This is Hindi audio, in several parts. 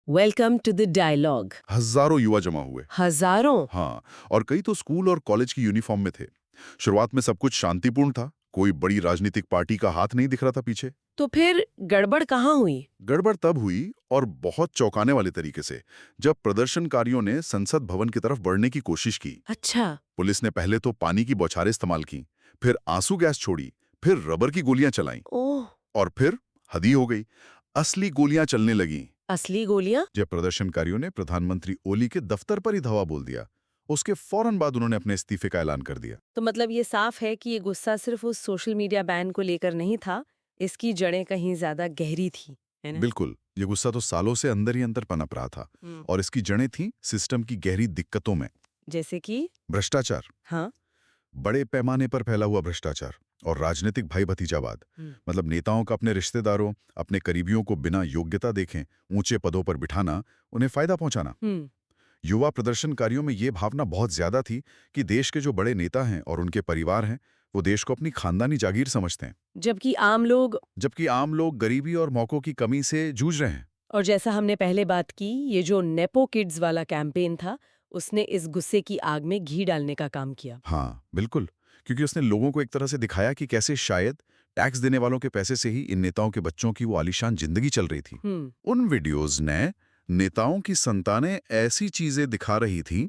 Welcome to the dialogue. हजारों युवा जमा हुए। हजारों? हाँ, और कई तो स्कूल और कॉलेज की यूनिफॉर्म में थे। शुरुआत में सब कुछ शांतिपूर्ण था, कोई बड़ी राजनीतिक पार्टी का हाथ नहीं दिख रहा था पीछे। तो फिर गड़बड़ कहाँ हुई? गड़बड़ तब हुई, और बहुत चौंकाने वाले तरीके से, जब प्रदर्शनकारियों ने संसद भवन की तरफ बढ़ने की कोशिश की। अच्छा। पुलिस ने पहले तो पानी की बौछारें इस्तेमाल की, फिर आंसू गैस छोड़ी, फिर रबर की गोलियां चलाईं, ओह। और फिर हद ही हो गई, असली गोलियां चलने लगीं। असली गोलियां? जब प्रदर्शनकारियों ने प्रधानमंत्री ओली के दफ्तर पर ही धावा बोल दिया, उसके फौरन बाद उन्होंने अपने इस्तीफे का ऐलान कर दिया। तो मतलब ये साफ है कि ये गुस्सा सिर्फ उस सोशल मीडिया बैन को लेकर नहीं था, इसकी जड़ें कहीं ज्यादा गहरी थी, है ना? बिल्कुल, ये गुस्सा तो सालों से अंदर ही अंदर पनप रहा था, और इसकी जड़ें थीं सिस्टम की गहरी दिक्कतों में। जैसे कि? भ्रष्टाचार, हाँ। बड़े पैमाने पर फैला हुआ भ्रष्टाचार, और राजनीतिक भाई भतीजावाद। मतलब नेताओं का अपने रिश्तेदारों, अपने करीबियों को बिना योग्यता देखें ऊंचे पदों पर बिठाना, उन्हें फायदा पहुंचाना। युवा प्रदर्शनकारियों में ये भावना बहुत ज्यादा थी कि देश के जो बड़े नेता हैं और उनके परिवार हैं, वो देश को अपनी खानदानी जागीर समझते हैं, जबकि आम लोग गरीबी और मौकों की कमी से जूझ रहे हैं। और जैसा हमने पहले बात की, ये जो नेपो किड्स वाला कैंपेन था, उसने इस गुस्से की आग में घी डालने का काम किया। हाँ, बिल्कुल, क्योंकि उसने लोगों को एक तरह से दिखाया कि कैसे शायद टैक्स देने वालों के पैसे से ही इन नेताओं के बच्चों की वो आलीशान जिंदगी चल रही थी। उन वीडियोज ने नेताओं की संतानें ऐसी चीजें दिखा रही थी,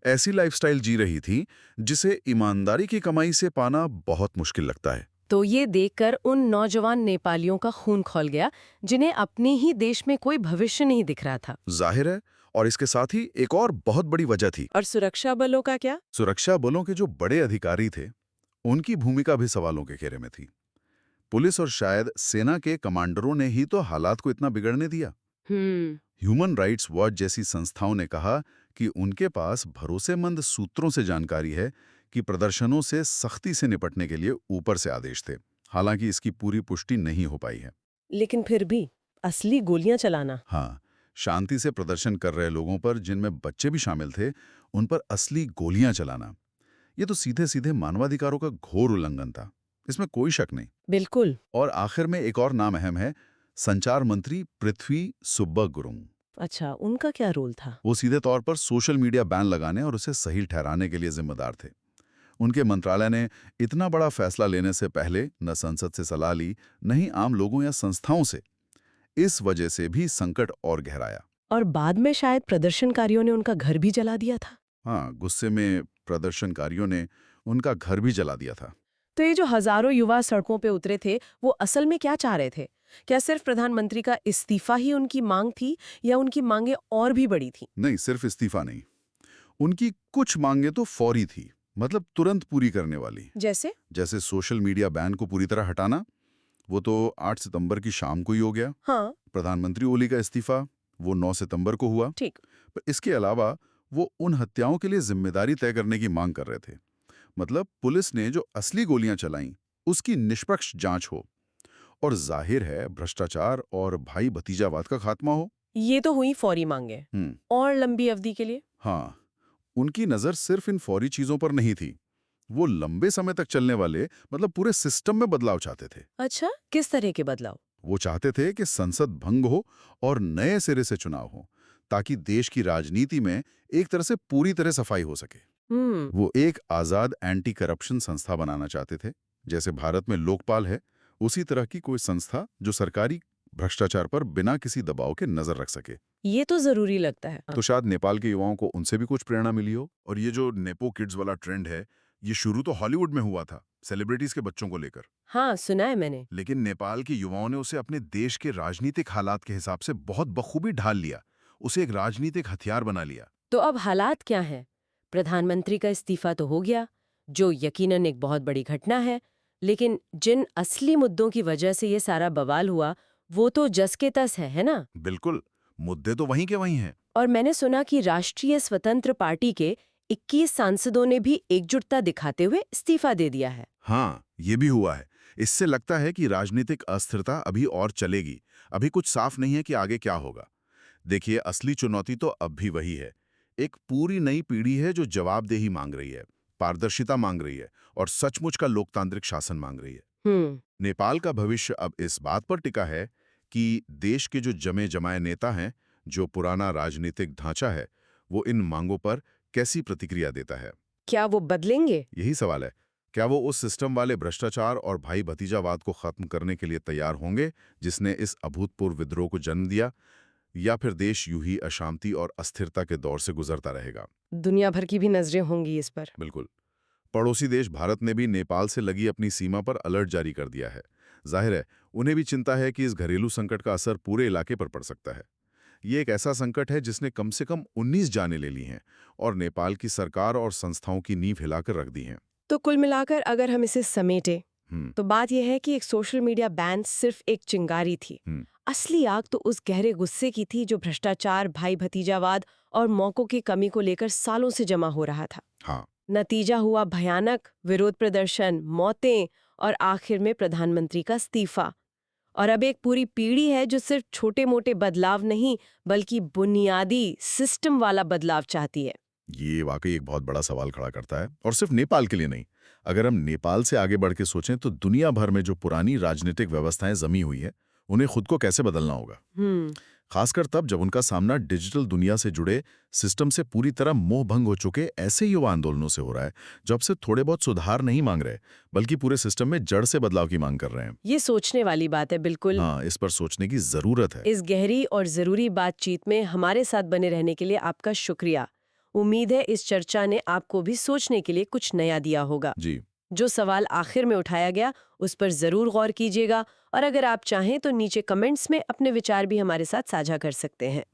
ऐसी लाइफस्टाइल जी रही थी, जिसे ईमानदारी की कमाई से पाना बहुत मुश्किल लगता है। तो ये देखकर उन नौजवान नेपालियों का खून खौल गया, जिन्हें अपने ही देश में कोई भविष्य नहीं दिख रहा था। जाहिर है, और इसके साथ ही एक और बहुत बड़ी वजह थी। और सुरक्षा बलों का क्या? सुरक्षा बलों के जो बड़े अधिकारी थे, उनकी भूमिका भी सवालों के घेरे में थी। पुलिस और शायद सेना के कमांडरों ने ही तो हालात को इतना बिगड़ने दिया। ह्यूमन राइट्स वॉच जैसी संस्थाओं ने कहा कि उनके पास भरोसेमंद सूत्रों से जानकारी है कि प्रदर्शनों से सख्ती से निपटने के लिए ऊपर से आदेश थे। हालांकि इसकी पूरी पुष्टि नहीं हो पाई है। लेकिन फिर भी असली गोलियां चलाना। हाँ, शांति से प्रदर्शन कर रहे लोगों पर, जिनमें बच्चे भी शामिल थे, उन पर असली गोलियां चलाना, ये तो सीधे सीधे मानवाधिकारों का घोर उल्लंघन था, इसमें कोई शक नहीं। बिल्कुल। और आखिर में एक और नाम अहम है, संचार मंत्री पृथ्वी सुब्बा गुरुंग। अच्छा, उनका क्या रोल था? वो सीधे तौर पर सोशल मीडिया बैन लगाने और उसे सही ठहराने के लिए जिम्मेदार थे। उनके मंत्रालय ने इतना बड़ा फैसला लेने से पहले न संसद से सलाह ली, न ही आम लोगों या संस्थाओं से। इस वजह से भी संकट और गहराया। और बाद में शायद प्रदर्शनकारियों ने उनका घर भी जला दिया था। हाँ, गुस्से में प्रदर्शनकारियों ने उनका घर भी जला दिया था। तो ये जो हजारों युवा सड़कों पे उतरे थे, वो असल में क्या चाह रहे थे? क्या सिर्फ प्रधानमंत्री का इस्तीफा ही उनकी मांग थी, या उनकी मांगे और भी बड़ी थी? नहीं, सिर्फ इस्तीफा नहीं, उनकी कुछ मांगे तो फौरी थी, मतलब तुरंत पूरी करने वाली। जैसे सोशल मीडिया बैन को पूरी तरह हटाना, वो तो 8 सितंबर की शाम को ही हो गया। हाँ। प्रधानमंत्री ओली का इस्तीफा, वो 9 सितंबर को हुआ। ठीक। पर इसके अलावा वो उन हत्याओं के लिए जिम्मेदारी तय करने की मांग कर रहे थे। मतलब पुलिस ने जो असली गोलियां चलाईं, उसकी निष्पक्ष जांच हो, और जाहिर है भ्रष्टाचार और भाई भतीजावाद का खात्मा हो। ये तो हुई फौरी मांगे। और लंबी अवधि के लिए? हाँ, उनकी नजर सिर्फ इन फौरी चीजों पर नहीं थी, वो लंबे समय तक चलने वाले, मतलब पूरे सिस्टम में बदलाव चाहते थे। अच्छा, किस तरह के बदलाव? वो चाहते थे कि संसद भंग हो और नए सिरे से चुनाव हो, ताकि देश की राजनीति में एक तरह से पूरी तरह सफाई हो सके। वो एक आजाद एंटी करप्शन संस्था बनाना चाहते थे। जैसे भारत में लोकपाल है, उसी तरह की कोई संस्था जो सरकारी भ्रष्टाचार पर बिना किसी दबाव के नजर रख सके। ये तो जरूरी लगता है। तो शायद नेपाल के युवाओं को उनसे भी कुछ प्रेरणा मिली हो। और ये जो नेपो किड्स वाला ट्रेंड है, ये शुरू तो हॉलीवुड में हुआ था, सेलिब्रिटीज के बच्चों को लेकर। हाँ, सुना है मैंने। लेकिन नेपाल के युवाओं ने उसे अपने देश के राजनीतिक हालात के हिसाब से बहुत बखूबी ढाल लिया, उसे एक राजनीतिक हथियार बना लिया। तो अब हालात क्या हैं? प्रधानमंत्री का इस्तीफा तो हो गया, जो यकीनन एक बहुत बड़ी घटना है, लेकिन जिन असली मुद्दों की वजह से ये सारा बवाल हुआ, वो तो जस के तस है ना? बिल्कुल, मुद्दे तो वहीं के वहीं हैं। और मैंने सुना कि राष्ट्रीय स्वतंत्र पार्टी के 21 सांसदों ने भी एकजुटता दिखाते हुए इस्तीफा दे दिया है। हाँ, ये भी हुआ है। इससे लगता है कि राजनीतिक अस्थिरता अभी और चलेगी। अभी कुछ साफ नहीं है कि आगे क्या होगा। देखिए, असली चुनौती तो अब भी वही है। एक पूरी नई पीढ़ी है जो जवाबदेही मांग रही है, पारदर्शिता मांग रही है, और सचमुच का लोकतांत्रिक शासन मांग रही है। नेपाल का भविष्य अब इस बात पर टिका है कि देश के जो जमे जमाए नेता हैं, जो पुराना राजनीतिक ढांचा है वो इन मांगों पर कैसी प्रतिक्रिया देता है। क्या वो बदलेंगे? यही सवाल है, क्या वो उस सिस्टम वाले भ्रष्टाचार और भाई भतीजावाद को खत्म करने के लिए तैयार होंगे जिसने इस अभूतपूर्व विद्रोह को जन्म दिया, या फिर देश यूं ही अशांति और अस्थिरता के दौर से गुजरता रहेगा। दुनिया भर की भी नजरें होंगी इस पर। बिल्कुल। पड़ोसी देश भारत ने भी नेपाल से लगी अपनी सीमा पर अलर्ट जारी कर दिया है। जाहिर है उन्हें भी चिंता है कि इस घरेलू संकट का असर पूरे इलाके पर पड़ सकता है। ये एक ऐसा संकट है जिसने कम से कम 19 जानें ले ली हैं और नेपाल की सरकार और संस्थाओं की नींव हिलाकर रख दी हैं। तो कुल मिलाकर अगर हम इसे समेटे हम्म, तो बात यह है कि एक सोशल मीडिया बैन सिर्फ एक चिंगारी थी। हम्म, असली आग तो उस गहरे गुस्से की थी जो भ्रष्टाचार, भाई भतीजावाद और मौकों की कमी को लेकर सालों से जमा हो रहा था। हाँ, नतीजा हुआ भयानक विरोध प्रदर्शन, मौतें और आखिर में प्रधानमंत्री का इस्तीफा। और अब एक पूरी पीढ़ी है जो सिर्फ छोटे-मोटे बदलाव नहीं बल्कि बुनियादी सिस्टम वाला बदलाव चाहती है। ये वाकई एक बहुत बड़ा सवाल खड़ा करता है, और सिर्फ नेपाल के लिए नहीं। अगर हम नेपाल से आगे बढ़ के सोचें तो दुनिया भर में जो पुरानी राजनीतिक व्यवस्थाएं जमी हुई है उन्हें खुद को कैसे बदलना होगा। खासकर तब जब उनका सामना डिजिटल दुनिया से जुड़े सिस्टम से पूरी तरह मोह भंग हो चुके ऐसे युवा आंदोलनों से हो रहा है, जब से थोड़े बहुत सुधार नहीं मांग रहे बल्कि पूरे सिस्टम में जड़ से बदलाव की मांग कर रहे हैं। ये सोचने वाली बात है, बिल्कुल। हाँ, इस पर सोचने की जरूरत है। इस गहरी और जरूरी बातचीत में हमारे साथ बने रहने के लिए आपका शुक्रिया। उम्मीद है इस चर्चा ने आपको भी सोचने के लिए कुछ नया दिया होगा। जी, जो सवाल आखिर में उठाया गया उस पर जरूर गौर कीजिएगा, और अगर आप चाहें तो नीचे कमेंट्स में अपने विचार भी हमारे साथ साझा कर सकते हैं।